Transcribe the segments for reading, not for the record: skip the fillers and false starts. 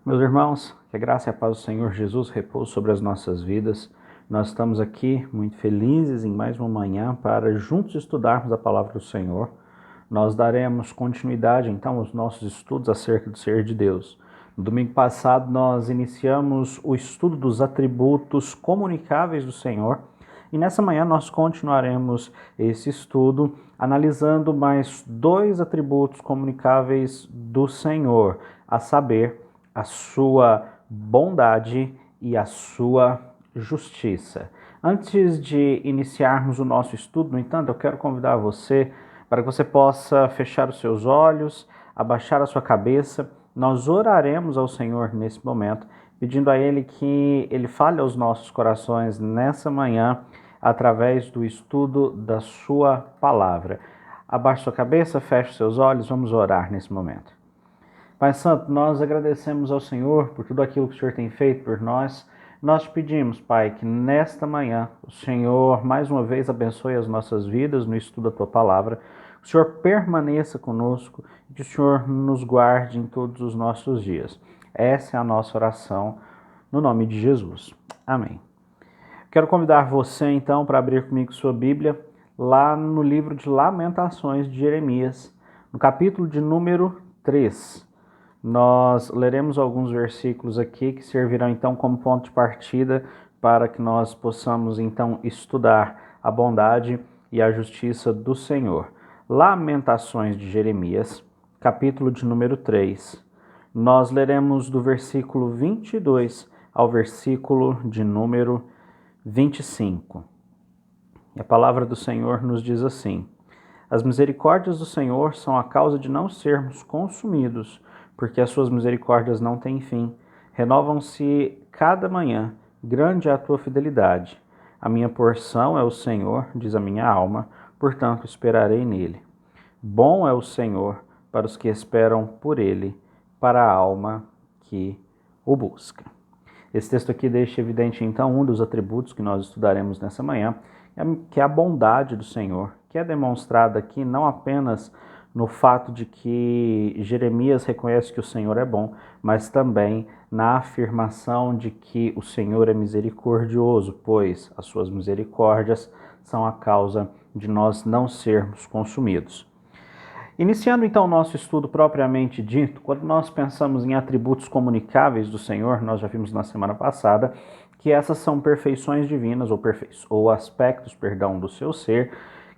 Meus irmãos, que a graça e a paz do Senhor Jesus repouse sobre as nossas vidas. Nós estamos aqui muito felizes em mais uma manhã para juntos estudarmos a palavra do Senhor. Nós daremos continuidade então aos nossos estudos acerca do ser de Deus. No domingo passado nós iniciamos o estudo dos atributos comunicáveis do Senhor e nessa manhã nós continuaremos esse estudo analisando mais dois atributos comunicáveis do Senhor, a saber, a sua bondade e a sua justiça. Antes de iniciarmos o nosso estudo, no entanto, eu quero convidar você para que você possa fechar os seus olhos, abaixar a sua cabeça. Nós oraremos ao Senhor nesse momento, pedindo a Ele que Ele fale aos nossos corações nessa manhã, através do estudo da sua palavra. Abaixe sua cabeça, feche seus olhos, vamos orar nesse momento. Pai Santo, nós agradecemos ao Senhor por tudo aquilo que o Senhor tem feito por nós. Nós te pedimos, Pai, que nesta manhã o Senhor mais uma vez abençoe as nossas vidas no estudo da Tua Palavra. Que o Senhor permaneça conosco e que o Senhor nos guarde em todos os nossos dias. Essa é a nossa oração, no nome de Jesus. Amém. Quero convidar você, então, para abrir comigo sua Bíblia, lá no livro de Lamentações de Jeremias, no capítulo de número 3. Nós leremos alguns versículos aqui que servirão então como ponto de partida para que nós possamos então estudar a bondade e a justiça do Senhor. Lamentações de Jeremias, capítulo de número 3. Nós leremos do versículo 22 ao versículo de número 25. E a palavra do Senhor nos diz assim: As misericórdias do Senhor são a causa de não sermos consumidos, porque as suas misericórdias não têm fim. Renovam-se cada manhã, grande é a tua fidelidade. A minha porção é o Senhor, diz a minha alma, portanto esperarei nele. Bom é o Senhor para os que esperam por ele, para a alma que o busca. Esse texto aqui deixa evidente então um dos atributos que nós estudaremos nessa manhã, que é a bondade do Senhor, que é demonstrada aqui não apenas no fato de que Jeremias reconhece que o Senhor é bom, mas também na afirmação de que o Senhor é misericordioso, pois as suas misericórdias são a causa de nós não sermos consumidos. Iniciando então o nosso estudo propriamente dito, quando nós pensamos em atributos comunicáveis do Senhor, nós já vimos na semana passada que essas são perfeições divinas ou aspectos, do seu ser,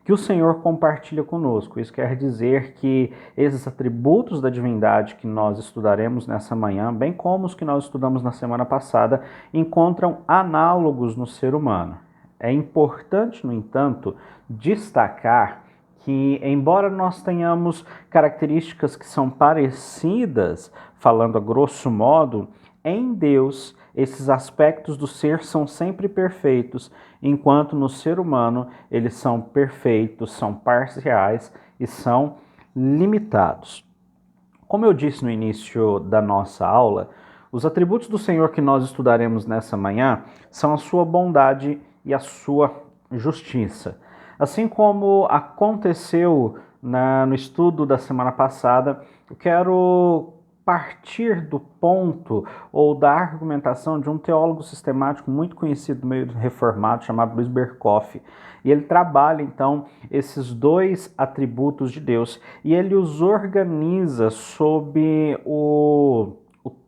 que o Senhor compartilha conosco. Isso quer dizer que esses atributos da divindade que nós estudaremos nessa manhã, bem como os que nós estudamos na semana passada, encontram análogos no ser humano. É importante, no entanto, destacar que, embora nós tenhamos características que são parecidas, falando a grosso modo, em Deus, esses aspectos do ser são sempre perfeitos, enquanto no ser humano eles são perfeitos, são parciais e são limitados. Como eu disse no início da nossa aula, os atributos do Senhor que nós estudaremos nessa manhã são a sua bondade e a sua justiça. Assim como aconteceu no estudo da semana passada, eu quero partir do ponto ou da argumentação de um teólogo sistemático muito conhecido do meio reformado, chamado Luiz Berkoff. E ele trabalha, então, esses dois atributos de Deus e ele os organiza sob o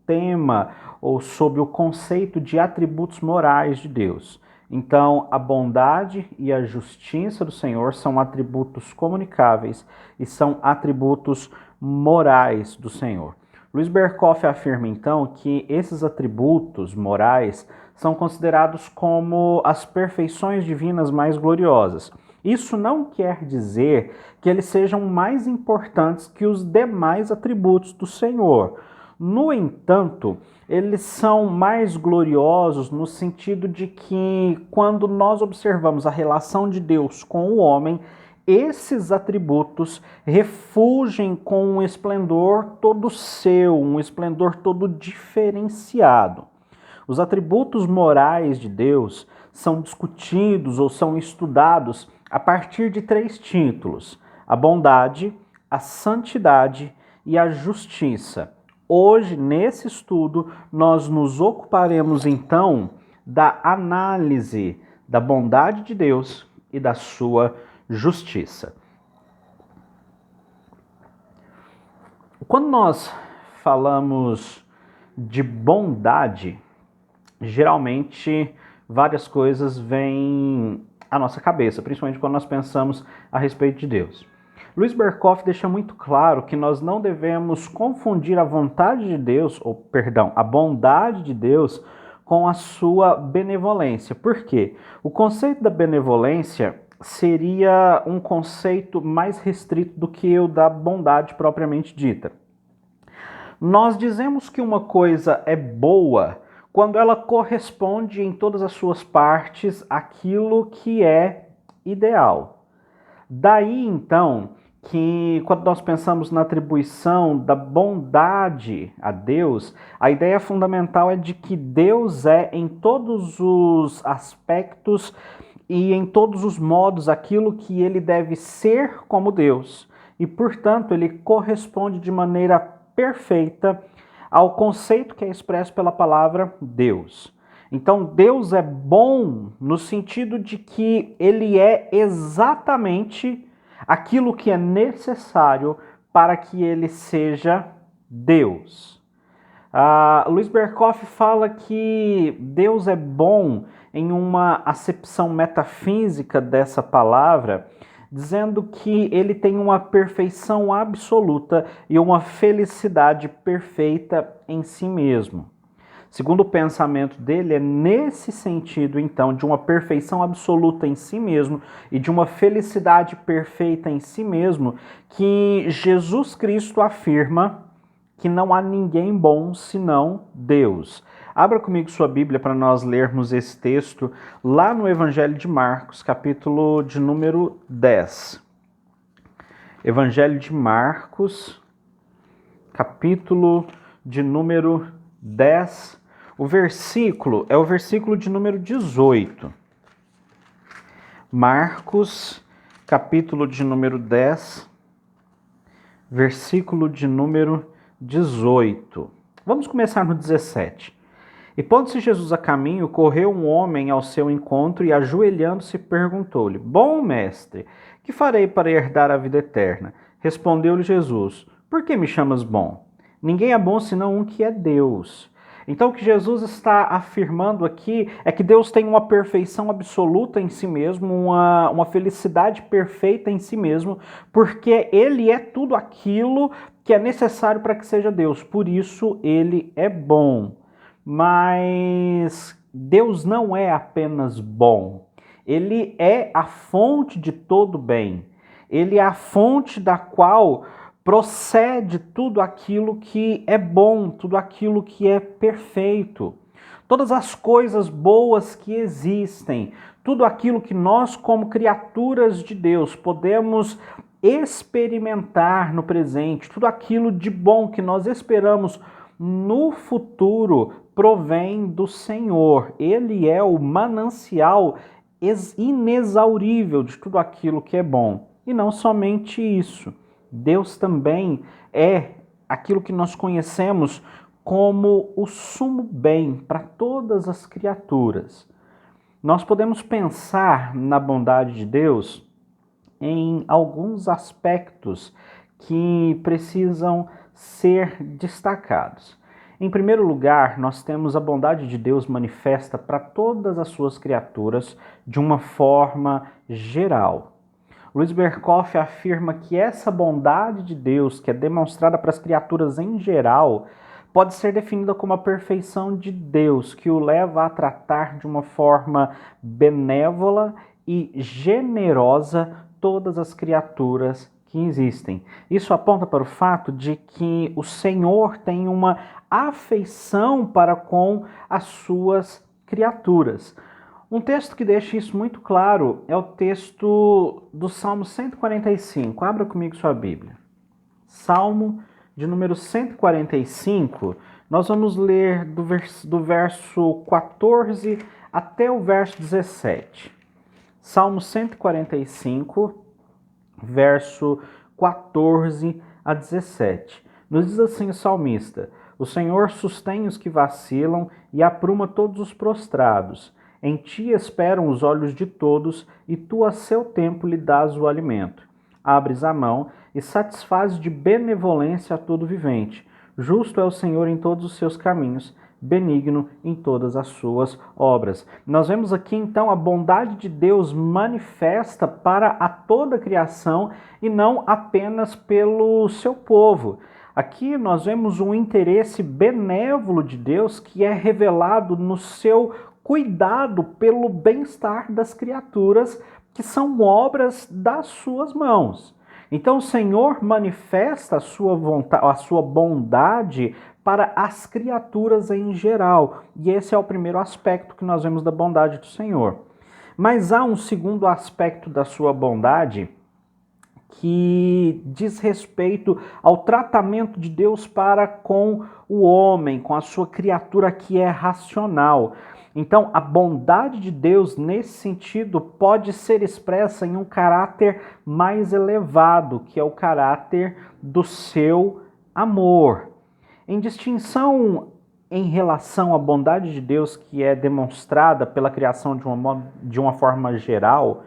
tema ou sob o conceito de atributos morais de Deus. Então, a bondade e a justiça do Senhor são atributos comunicáveis e são atributos morais do Senhor. Luiz Berkoff afirma, então, que esses atributos morais são considerados como as perfeições divinas mais gloriosas. Isso não quer dizer que eles sejam mais importantes que os demais atributos do Senhor. No entanto, eles são mais gloriosos no sentido de que, quando nós observamos a relação de Deus com o homem, esses atributos refulgem com um esplendor todo seu, um esplendor todo diferenciado. Os atributos morais de Deus são discutidos ou são estudados a partir de 3 títulos: a bondade, a santidade e a justiça. hoje, nesse estudo, nós nos ocuparemos então da análise da bondade de Deus e da sua justiça. Quando nós falamos de bondade, geralmente várias coisas vêm à nossa cabeça, principalmente quando nós pensamos a respeito de Deus. Luiz Berkhoff deixa muito claro que nós não devemos confundir a vontade de Deus, a bondade de Deus com a sua benevolência. Por quê? O conceito da benevolência seria um conceito mais restrito do que o da bondade propriamente dita. Nós dizemos que uma coisa é boa quando ela corresponde em todas as suas partes àquilo que é ideal. Daí, então, que quando nós pensamos na atribuição da bondade a Deus, a ideia fundamental é de que Deus é em todos os aspectos e em todos os modos aquilo que ele deve ser como Deus. E, portanto, ele corresponde de maneira perfeita ao conceito que é expresso pela palavra Deus. Então, Deus é bom no sentido de que ele é exatamente aquilo que é necessário para que ele seja Deus. Luiz Berkhoff fala que Deus é bom em uma acepção metafísica dessa palavra, dizendo que ele tem uma perfeição absoluta e uma felicidade perfeita em si mesmo. Segundo o pensamento dele, é nesse sentido, então, de uma perfeição absoluta em si mesmo e de uma felicidade perfeita em si mesmo, que Jesus Cristo afirma que não há ninguém bom senão Deus. Abra comigo sua Bíblia para nós lermos esse texto lá no Evangelho de Marcos, capítulo de número 10. Evangelho de Marcos, capítulo de número 10. O versículo é o versículo de número 18. Marcos, capítulo de número 10, versículo de número 18. Vamos começar no 17. E pondo-se Jesus a caminho, correu um homem ao seu encontro e, ajoelhando-se, perguntou-lhe: Bom mestre, que farei para herdar a vida eterna? Respondeu-lhe Jesus: Por que me chamas bom? Ninguém é bom senão um que é Deus. Então, o que Jesus está afirmando aqui é que Deus tem uma perfeição absoluta em si mesmo, uma felicidade perfeita em si mesmo, porque Ele é tudo aquilo que é necessário para que seja Deus. Por isso, Ele é bom. Mas Deus não é apenas bom. Ele é a fonte de todo bem. Ele é a fonte da qual procede tudo aquilo que é bom, tudo aquilo que é perfeito. Todas as coisas boas que existem, tudo aquilo que nós, como criaturas de Deus, podemos experimentar no presente, tudo aquilo de bom que nós esperamos no futuro, provém do Senhor. Ele é o manancial inexaurível de tudo aquilo que é bom. E não somente isso. Deus também é aquilo que nós conhecemos como o sumo bem para todas as criaturas. Nós podemos pensar na bondade de Deus em alguns aspectos que precisam ser destacados. Em primeiro lugar, nós temos a bondade de Deus manifesta para todas as suas criaturas de uma forma geral. Luiz Berkhoff afirma que essa bondade de Deus, que é demonstrada para as criaturas em geral, pode ser definida como a perfeição de Deus, que o leva a tratar de uma forma benévola e generosa todas as criaturas que existem. Isso aponta para o fato de que o Senhor tem uma afeição para com as suas criaturas. Um texto que deixa isso muito claro é o texto do Salmo 145. Abra comigo sua Bíblia. Salmo de número 145, nós vamos ler do verso 14 até o verso 17. Salmo 145, verso 14 a 17. Nos diz assim o salmista: O Senhor sustém os que vacilam e apruma todos os prostrados. Em ti esperam os olhos de todos, e tu a seu tempo lhe dás o alimento. Abres a mão e satisfazes de benevolência a todo vivente. Justo é o Senhor em todos os seus caminhos, benigno em todas as suas obras. Nós vemos aqui então a bondade de Deus manifesta para a toda a criação e não apenas pelo seu povo. Aqui nós vemos um interesse benévolo de Deus que é revelado no seu cuidado pelo bem-estar das criaturas que são obras das suas mãos. Então o Senhor manifesta a sua vontade, a sua bondade para as criaturas em geral. E esse é o primeiro aspecto que nós vemos da bondade do Senhor. Mas há um segundo aspecto da sua bondade que diz respeito ao tratamento de Deus para com o homem, com a sua criatura que é racional. Então, a bondade de Deus, nesse sentido, pode ser expressa em um caráter mais elevado, que é o caráter do seu amor. Em distinção em relação à bondade de Deus que é demonstrada pela criação de uma forma geral,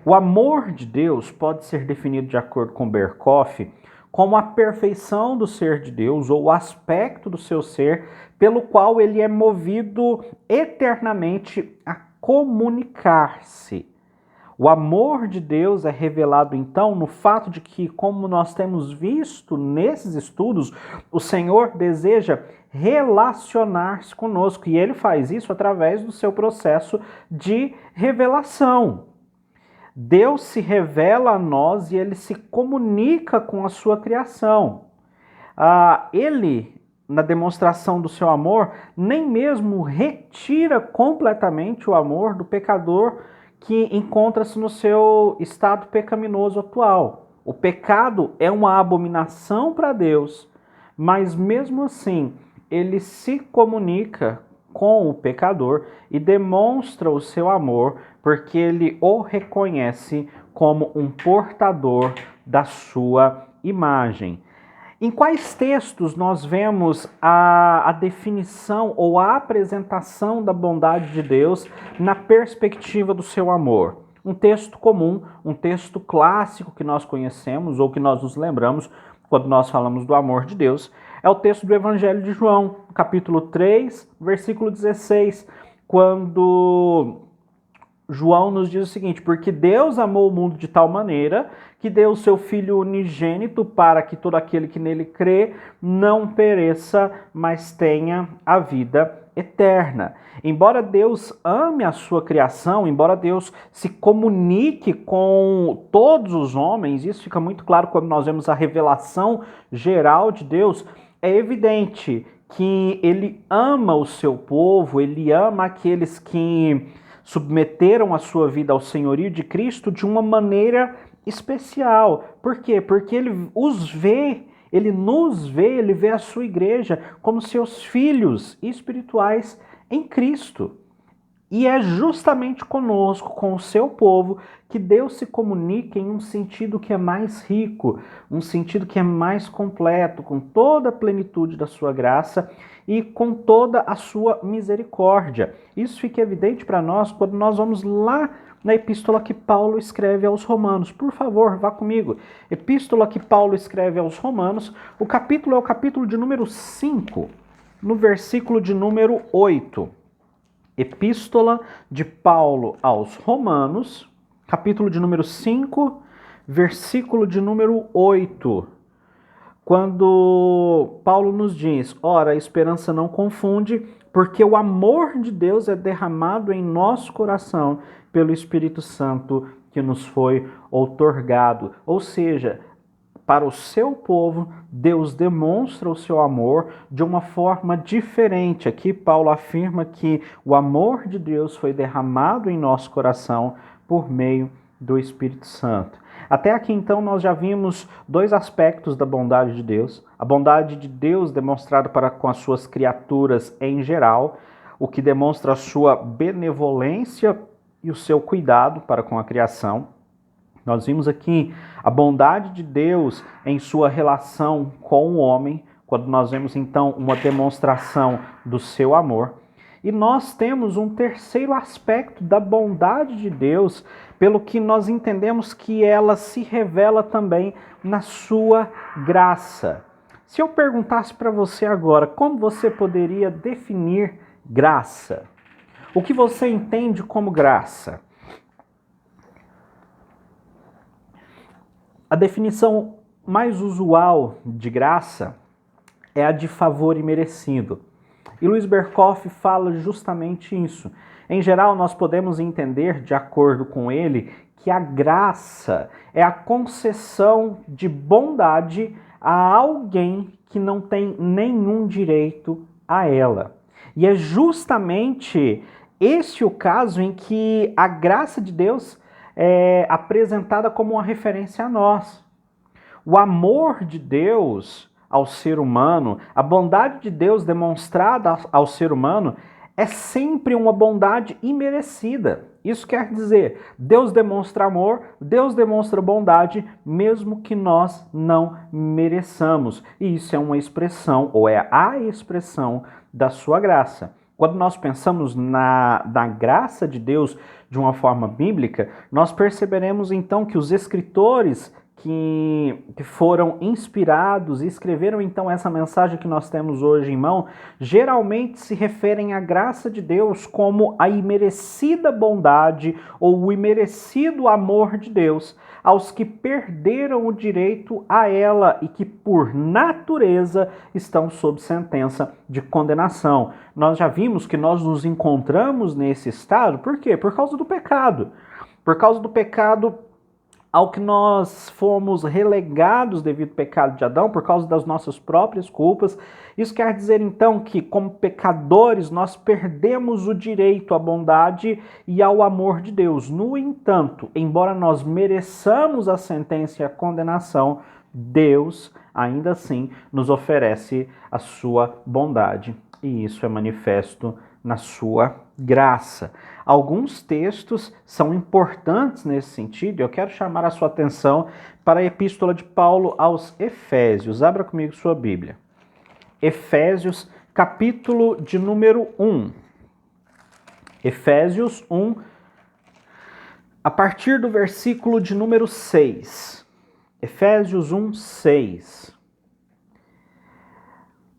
o amor de Deus pode ser definido de acordo com Berkhoff como a perfeição do ser de Deus ou o aspecto do seu ser pelo qual ele é movido eternamente a comunicar-se. O amor de Deus é revelado então no fato de que, como nós temos visto nesses estudos, o Senhor deseja relacionar-se conosco e ele faz isso através do seu processo de revelação. Deus se revela a nós e ele se comunica com a sua criação. Ele, na demonstração do seu amor, nem mesmo retira completamente o amor do pecador que encontra-se no seu estado pecaminoso atual. O pecado é uma abominação para Deus, mas mesmo assim, ele se comunica com o pecador e demonstra o seu amor, porque ele o reconhece como um portador da sua imagem. Em quais textos nós vemos a definição ou a apresentação da bondade de Deus na perspectiva do seu amor? Um texto comum, um texto clássico que nós conhecemos ou que nós nos lembramos quando nós falamos do amor de Deus, é o texto do Evangelho de João, capítulo 3, versículo 16, quando João nos diz o seguinte: porque Deus amou o mundo de tal maneira que deu o seu Filho unigênito para que todo aquele que nele crê não pereça, mas tenha a vida eterna. Embora Deus ame a sua criação, embora Deus se comunique com todos os homens, isso fica muito claro quando nós vemos a revelação geral de Deus, é evidente que ele ama o seu povo, ele ama aqueles que submeteram a sua vida ao senhorio de Cristo de uma maneira especial. Por quê? Porque ele os vê, ele nos vê, ele vê a sua igreja como seus filhos espirituais em Cristo. E é justamente conosco, com o seu povo, que Deus se comunica em um sentido que é mais rico, um sentido que é mais completo, com toda a plenitude da sua graça e com toda a sua misericórdia. Isso fica evidente para nós quando nós vamos lá na epístola que Paulo escreve aos Romanos. Por favor, vá comigo. Epístola que Paulo escreve aos Romanos, o capítulo é o capítulo de número 5, no versículo de número 8. Epístola de Paulo aos Romanos, capítulo de número 5, versículo de número 8. Quando Paulo nos diz: ora, a esperança não confunde, porque o amor de Deus é derramado em nosso coração pelo Espírito Santo que nos foi outorgado. Ou seja, para o seu povo, Deus demonstra o seu amor de uma forma diferente. Aqui Paulo afirma que o amor de Deus foi derramado em nosso coração por meio do Espírito Santo. Até aqui então nós já vimos dois aspectos da bondade de Deus. A bondade de Deus demonstrada para com as suas criaturas em geral, o que demonstra a sua benevolência e o seu cuidado para com a criação. Nós vimos aqui a bondade de Deus em sua relação com o homem, quando nós vemos então uma demonstração do seu amor. E nós temos um terceiro aspecto da bondade de Deus, pelo que nós entendemos que ela se revela também na sua graça. Se eu perguntasse para você agora, como você poderia definir graça? O que você entende como graça? A definição mais usual de graça é a de favor imerecido. E Luiz Berkoff fala justamente isso. Em geral, nós podemos entender, de acordo com ele, que a graça é a concessão de bondade a alguém que não tem nenhum direito a ela. E é justamente esse o caso em que a graça de Deus é apresentada como uma referência a nós. O amor de Deus ao ser humano, a bondade de Deus demonstrada ao ser humano é sempre uma bondade imerecida. Isso quer dizer, Deus demonstra amor, Deus demonstra bondade, mesmo que nós não mereçamos. E isso é uma expressão, ou é a expressão da sua graça. Quando nós pensamos na graça de Deus de uma forma bíblica, nós perceberemos então que os escritores que foram inspirados e escreveram então essa mensagem que nós temos hoje em mão, geralmente se referem à graça de Deus como a imerecida bondade ou o imerecido amor de Deus aos que perderam o direito a ela e que por natureza estão sob sentença de condenação. Nós já vimos que nós nos encontramos nesse estado, por quê? Por causa do pecado. Por causa do pecado ao que nós fomos relegados devido ao pecado de Adão, por causa das nossas próprias culpas. Isso quer dizer então que, como pecadores, nós perdemos o direito à bondade e ao amor de Deus. No entanto, embora nós mereçamos a sentença e a condenação, Deus, ainda assim, nos oferece a sua bondade. E isso é manifesto na sua graça. Alguns textos são importantes nesse sentido, e eu quero chamar a sua atenção para a epístola de Paulo aos Efésios. Abra comigo sua Bíblia. Efésios, capítulo de número 1. Efésios 1, a partir do versículo de número 6. Efésios 1, 6.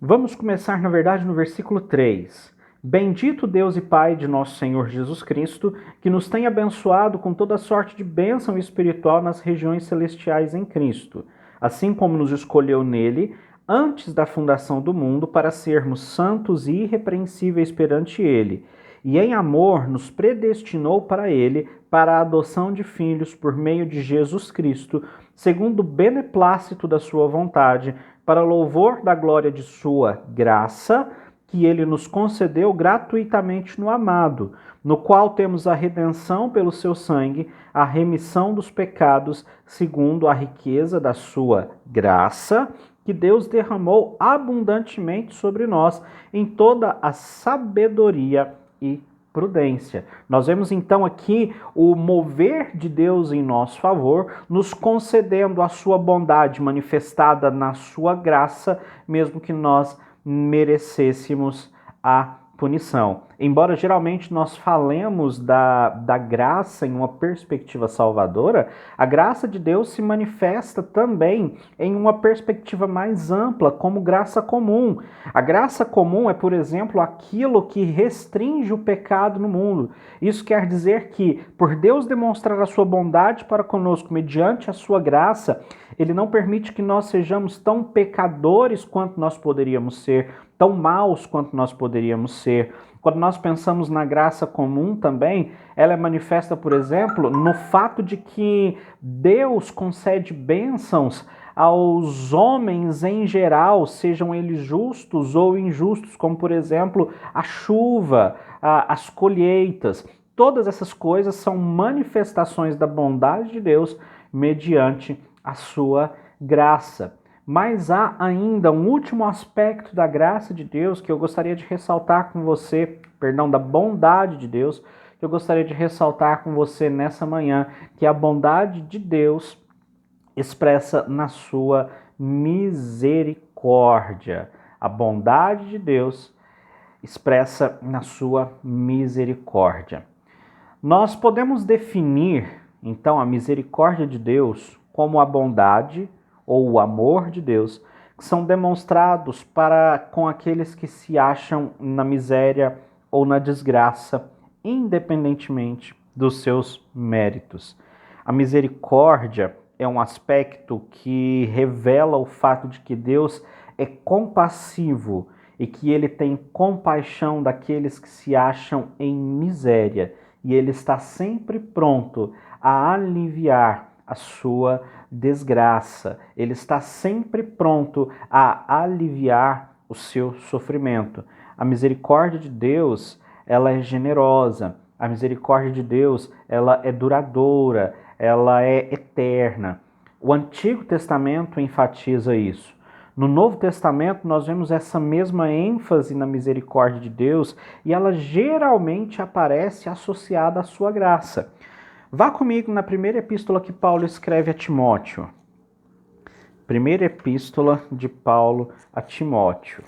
Vamos começar, na verdade, no versículo 3. Bendito Deus e Pai de nosso Senhor Jesus Cristo, que nos tem abençoado com toda sorte de bênção espiritual nas regiões celestiais em Cristo, assim como nos escolheu nele, antes da fundação do mundo, para sermos santos e irrepreensíveis perante ele, e em amor nos predestinou para ele, para a adoção de filhos por meio de Jesus Cristo, segundo o beneplácito da sua vontade, para louvor da glória de sua graça, que ele nos concedeu gratuitamente no amado, no qual temos a redenção pelo seu sangue, a remissão dos pecados, segundo a riqueza da sua graça, que Deus derramou abundantemente sobre nós em toda a sabedoria e prudência. Nós vemos então aqui o mover de Deus em nosso favor, nos concedendo a sua bondade manifestada na sua graça, mesmo que nós merecêssemos a punição. Embora geralmente nós falemos da graça em uma perspectiva salvadora, a graça de Deus se manifesta também em uma perspectiva mais ampla, como graça comum. A graça comum é, por exemplo, aquilo que restringe o pecado no mundo. Isso quer dizer que, por Deus demonstrar a sua bondade para conosco mediante a sua graça, ele não permite que nós sejamos tão pecadores quanto nós poderíamos ser, tão maus quanto nós poderíamos ser. Quando nós pensamos na graça comum também, ela é manifesta, por exemplo, no fato de que Deus concede bênçãos aos homens em geral, sejam eles justos ou injustos, como, por exemplo, a chuva, as colheitas. Todas essas coisas são manifestações da bondade de Deus mediante a sua graça. Mas há ainda um último aspecto da graça de Deus que eu gostaria de ressaltar com você, da bondade de Deus, que eu gostaria de ressaltar com você nessa manhã, que é a bondade de Deus expressa na sua misericórdia. misericórdia. A bondade de Deus expressa na sua misericórdia. Nós podemos definir, então, a misericórdia de Deus como a bondade ou o amor de Deus, que são demonstrados para com aqueles que se acham na miséria ou na desgraça, independentemente dos seus méritos. A misericórdia é um aspecto que revela o fato de que Deus é compassivo e que ele tem compaixão daqueles que se acham em miséria, e ele está sempre pronto a aliviar a sua desgraça. Ele está sempre pronto a aliviar o seu sofrimento. A misericórdia de Deus, ela é generosa. A misericórdia de Deus, ela é duradoura, ela é eterna. O Antigo Testamento enfatiza isso. No Novo Testamento, nós vemos essa mesma ênfase na misericórdia de Deus e ela geralmente aparece associada à sua graça. Vá comigo na primeira epístola que Paulo escreve a Timóteo. Primeira epístola de Paulo a Timóteo.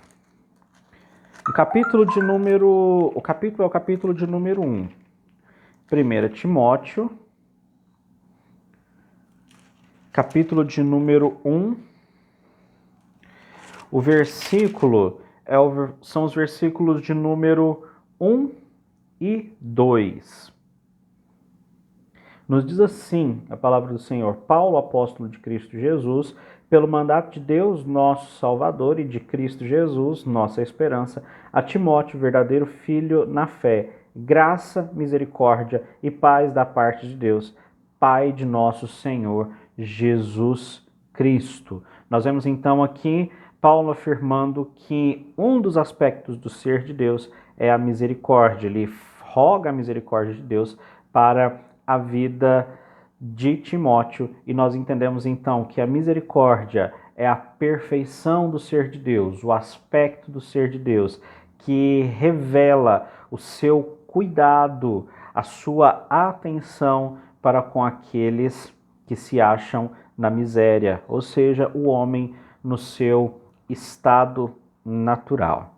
O capítulo é o capítulo de número 1. 1 Timóteo, capítulo de número 1. O versículo são os versículos de número 1 e 2. Nos diz assim a palavra do Senhor: Paulo, apóstolo de Cristo Jesus, pelo mandato de Deus, nosso Salvador, e de Cristo Jesus, nossa esperança, a Timóteo, verdadeiro filho na fé, graça, misericórdia e paz da parte de Deus, Pai de nosso Senhor Jesus Cristo. Nós vemos então aqui Paulo afirmando que um dos aspectos do ser de Deus é a misericórdia. Ele roga a misericórdia de Deus para a vida de Timóteo, e nós entendemos então que a misericórdia é a perfeição do ser de Deus, o aspecto do ser de Deus, que revela o seu cuidado, a sua atenção para com aqueles que se acham na miséria, ou seja, o homem no seu estado natural.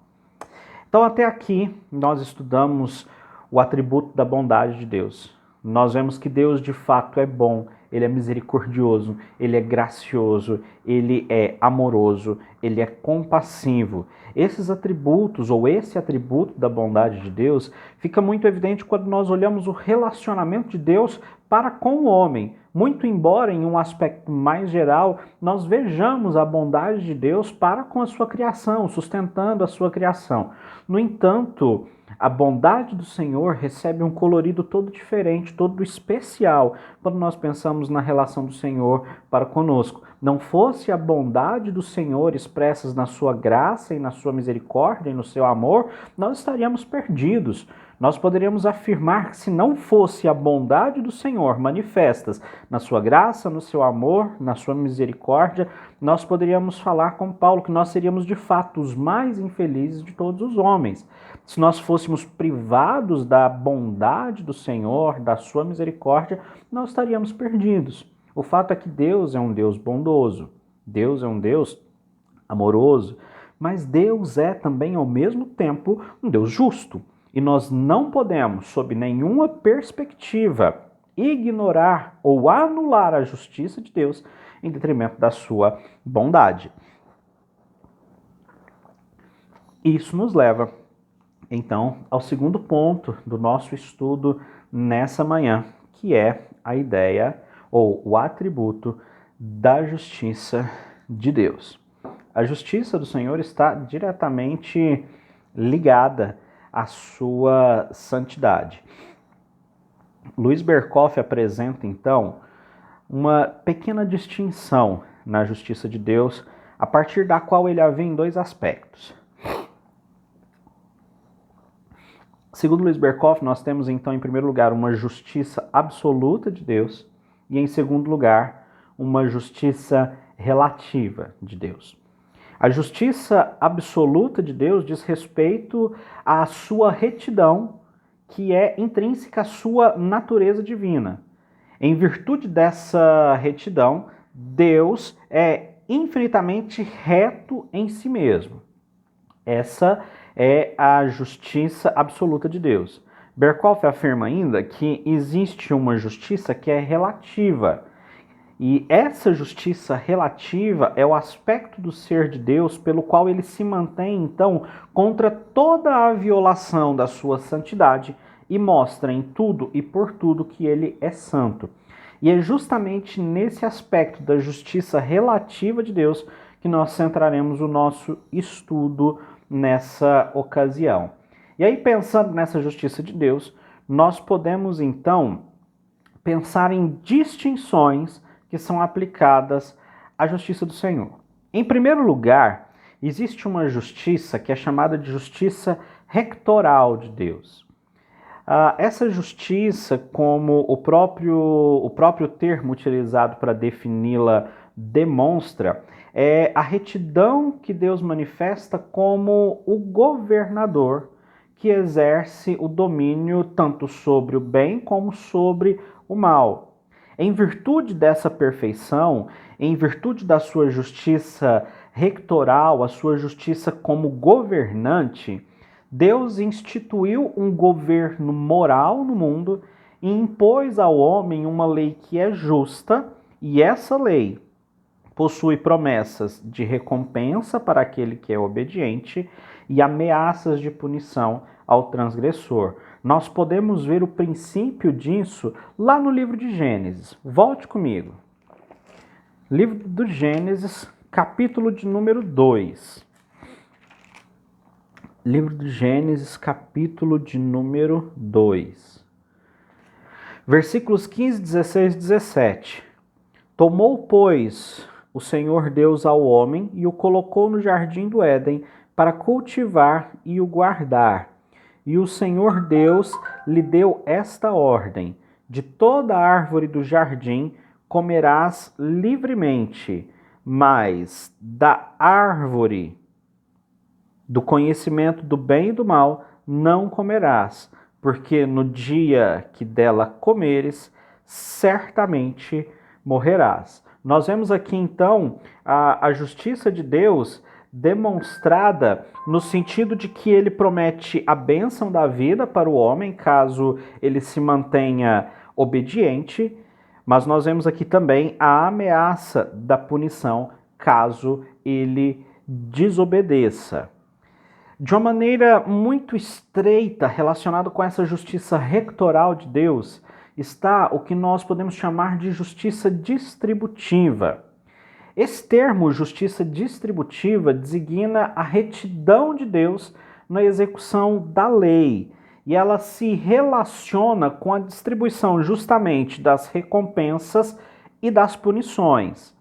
Então, até aqui, nós estudamos o atributo da bondade de Deus. Nós vemos que Deus, de fato, é bom, Ele é misericordioso, Ele é gracioso, Ele é amoroso, Ele é compassivo. Esses atributos, ou esse atributo da bondade de Deus, fica muito evidente quando nós olhamos o relacionamento de Deus para com o homem. Muito embora, em um aspecto mais geral, nós vejamos a bondade de Deus para com a sua criação, sustentando a sua criação. No entanto, a bondade do Senhor recebe um colorido todo diferente, todo especial, quando nós pensamos na relação do Senhor para conosco. Não fosse a bondade do Senhor expressas na sua graça e na sua misericórdia e no seu amor, nós estaríamos perdidos. Nós poderíamos afirmar que se não fosse a bondade do Senhor manifestas na sua graça, no seu amor, na sua misericórdia, nós poderíamos falar com Paulo que nós seríamos de fato os mais infelizes de todos os homens. Se nós fôssemos privados da bondade do Senhor, da sua misericórdia, nós estaríamos perdidos. O fato é que Deus é um Deus bondoso, Deus é um Deus amoroso, mas Deus é também ao mesmo tempo um Deus justo. E nós não podemos, sob nenhuma perspectiva, ignorar ou anular a justiça de Deus em detrimento da sua bondade. Isso nos leva, então, ao segundo ponto do nosso estudo nessa manhã, que é a ideia ou o atributo da justiça de Deus. A justiça do Senhor está diretamente ligada à sua santidade. Luiz Berkoff apresenta, então, uma pequena distinção na justiça de Deus, a partir da qual ele a vê em dois aspectos. Segundo Luiz Berkoff, nós temos, então, em primeiro lugar, uma justiça absoluta de Deus e, em segundo lugar, uma justiça relativa de Deus. A justiça absoluta de Deus diz respeito à sua retidão, que é intrínseca à sua natureza divina. Em virtude dessa retidão, Deus é infinitamente reto em si mesmo. Essa é a justiça absoluta de Deus. Berkhoff afirma ainda que existe uma justiça que é relativa. E essa justiça relativa é o aspecto do ser de Deus pelo qual ele se mantém, então, contra toda a violação da sua santidade e mostra em tudo e por tudo que ele é santo. E é justamente nesse aspecto da justiça relativa de Deus que nós centraremos o nosso estudo nessa ocasião. E aí, pensando nessa justiça de Deus, nós podemos então pensar em distinções que são aplicadas à justiça do Senhor. Em primeiro lugar, existe uma justiça que é chamada de justiça rectoral de Deus. Essa justiça, como o próprio termo utilizado para defini-la demonstra, é a retidão que Deus manifesta como o governador que exerce o domínio tanto sobre o bem como sobre o mal. Em virtude dessa perfeição, em virtude da sua justiça rectoral, a sua justiça como governante, Deus instituiu um governo moral no mundo e impôs ao homem uma lei que é justa, e essa lei possui promessas de recompensa para aquele que é obediente e ameaças de punição ao transgressor. Nós podemos ver o princípio disso lá no livro de Gênesis. Volte comigo. Livro do Gênesis, capítulo de número 2. Livro de Gênesis, capítulo de número 2. Versículos 15, 16 e 17. Tomou, pois, o Senhor Deus ao homem e o colocou no jardim do Éden para cultivar e o guardar. E o Senhor Deus lhe deu esta ordem: de toda árvore do jardim comerás livremente, mas da árvore do conhecimento do bem e do mal não comerás, porque no dia que dela comeres, certamente morrerás. Nós vemos aqui então a justiça de Deus demonstrada no sentido de que ele promete a bênção da vida para o homem, caso ele se mantenha obediente, mas nós vemos aqui também a ameaça da punição, caso ele desobedeça. De uma maneira muito estreita, relacionado com essa justiça rectoral de Deus, está o que nós podemos chamar de justiça distributiva. Esse termo, justiça distributiva, designa a retidão de Deus na execução da lei, e ela se relaciona com a distribuição justamente das recompensas e das punições.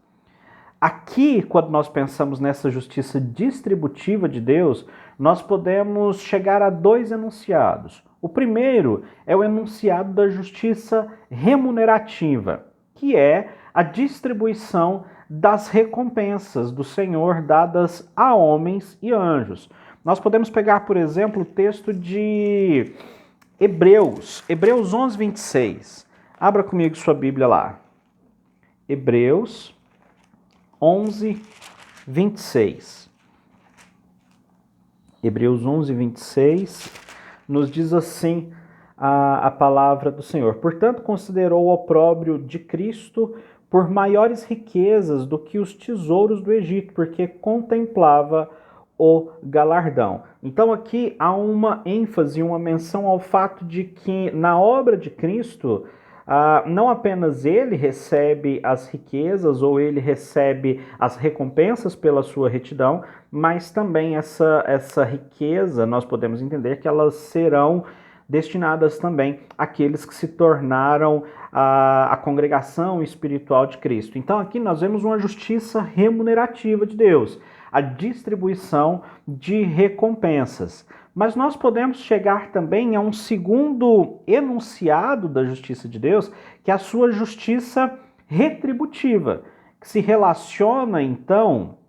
Aqui, quando nós pensamos nessa justiça distributiva de Deus, nós podemos chegar a dois enunciados. O primeiro é o enunciado da justiça remunerativa, que é a distribuição das recompensas do Senhor dadas a homens e anjos. Nós podemos pegar, por exemplo, o texto de Hebreus 11, 26. Abra comigo sua Bíblia lá. Hebreus 11, 26. Hebreus 11, 26 nos diz assim a palavra do Senhor. Portanto, considerou o opróbrio de Cristo por maiores riquezas do que os tesouros do Egito, porque contemplava o galardão. Então aqui há uma ênfase, uma menção ao fato de que na obra de Cristo, não apenas ele recebe as riquezas ou ele recebe as recompensas pela sua retidão, mas também essa riqueza, nós podemos entender que elas serão destinadas também àqueles que se tornaram a congregação espiritual de Cristo. Então aqui nós vemos uma justiça remunerativa de Deus, a distribuição de recompensas. Mas nós podemos chegar também a um segundo enunciado da justiça de Deus, que é a sua justiça retributiva, que se relaciona então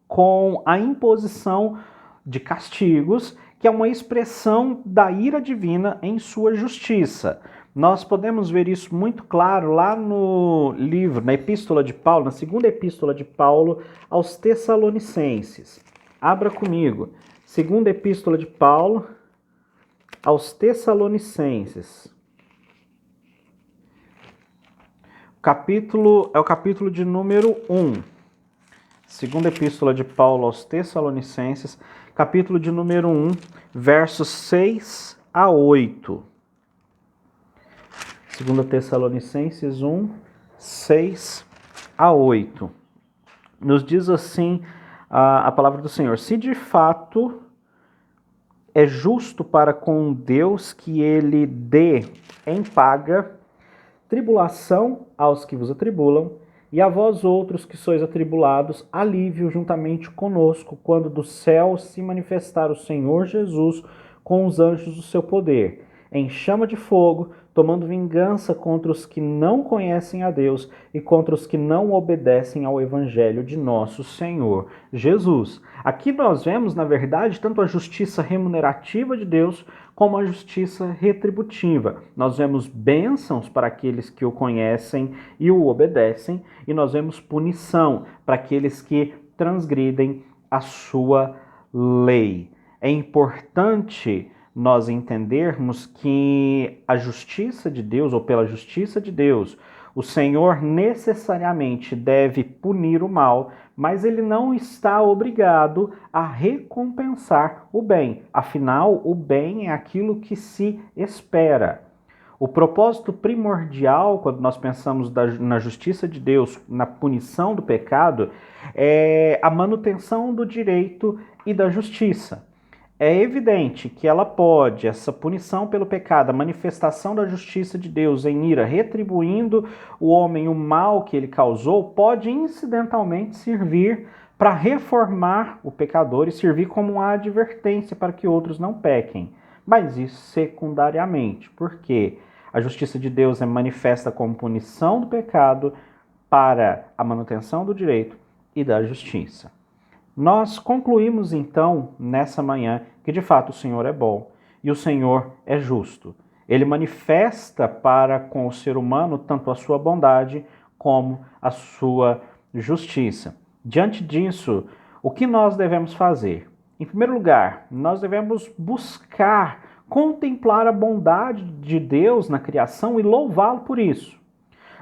com a imposição de castigos, que é uma expressão da ira divina em sua justiça. Nós podemos ver isso muito claro lá no livro, na epístola de Paulo, na segunda epístola de Paulo aos Tessalonicenses. Abra comigo. Segunda epístola de Paulo aos Tessalonicenses. É o capítulo de número 1. Segunda epístola de Paulo aos Tessalonicenses, capítulo de número 1, versos 6 a 8. Segunda Tessalonicenses 1, 6 a 8. Nos diz assim a palavra do Senhor: se de fato é justo para com Deus que ele dê em paga tribulação aos que vos atribulam, e a vós outros que sois atribulados, alívio juntamente conosco, quando do céu se manifestar o Senhor Jesus com os anjos do seu poder, em chama de fogo, tomando vingança contra os que não conhecem a Deus e contra os que não obedecem ao evangelho de nosso Senhor Jesus. Aqui nós vemos, na verdade, tanto a justiça remunerativa de Deus como a justiça retributiva. Nós vemos bênçãos para aqueles que o conhecem e o obedecem, e nós vemos punição para aqueles que transgridem a sua lei. É importante nós entendermos que a justiça de Deus, ou pela justiça de Deus, o Senhor necessariamente deve punir o mal, mas ele não está obrigado a recompensar o bem. Afinal, o bem é aquilo que se espera. O propósito primordial, quando nós pensamos na justiça de Deus, na punição do pecado, é a manutenção do direito e da justiça. É evidente que essa punição pelo pecado, a manifestação da justiça de Deus em ira, retribuindo o homem o mal que ele causou, pode incidentalmente servir para reformar o pecador e servir como uma advertência para que outros não pequem. Mas isso secundariamente, porque a justiça de Deus é manifesta como punição do pecado para a manutenção do direito e da justiça. Nós concluímos então, nessa manhã, que de fato o Senhor é bom e o Senhor é justo. Ele manifesta para com o ser humano tanto a sua bondade como a sua justiça. Diante disso, o que nós devemos fazer? Em primeiro lugar, nós devemos buscar contemplar a bondade de Deus na criação e louvá-lo por isso.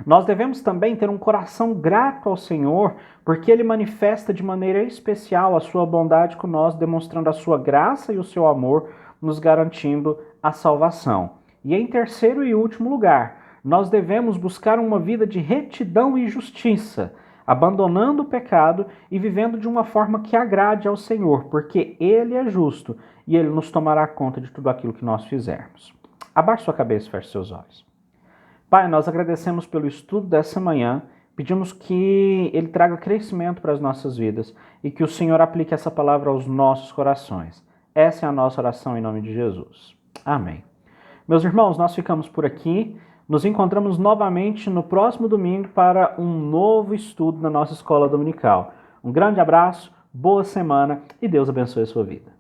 Nós devemos também ter um coração grato ao Senhor, porque Ele manifesta de maneira especial a sua bondade com nós, demonstrando a sua graça e o seu amor, nos garantindo a salvação. E em terceiro e último lugar, nós devemos buscar uma vida de retidão e justiça, abandonando o pecado e vivendo de uma forma que agrade ao Senhor, porque Ele é justo e Ele nos tomará conta de tudo aquilo que nós fizermos. Abaixe sua cabeça e feche seus olhos. Pai, nós agradecemos pelo estudo dessa manhã, pedimos que Ele traga crescimento para as nossas vidas e que o Senhor aplique essa palavra aos nossos corações. Essa é a nossa oração em nome de Jesus. Amém. Meus irmãos, nós ficamos por aqui. Nos encontramos novamente no próximo domingo para um novo estudo na nossa escola dominical. Um grande abraço, boa semana e Deus abençoe a sua vida.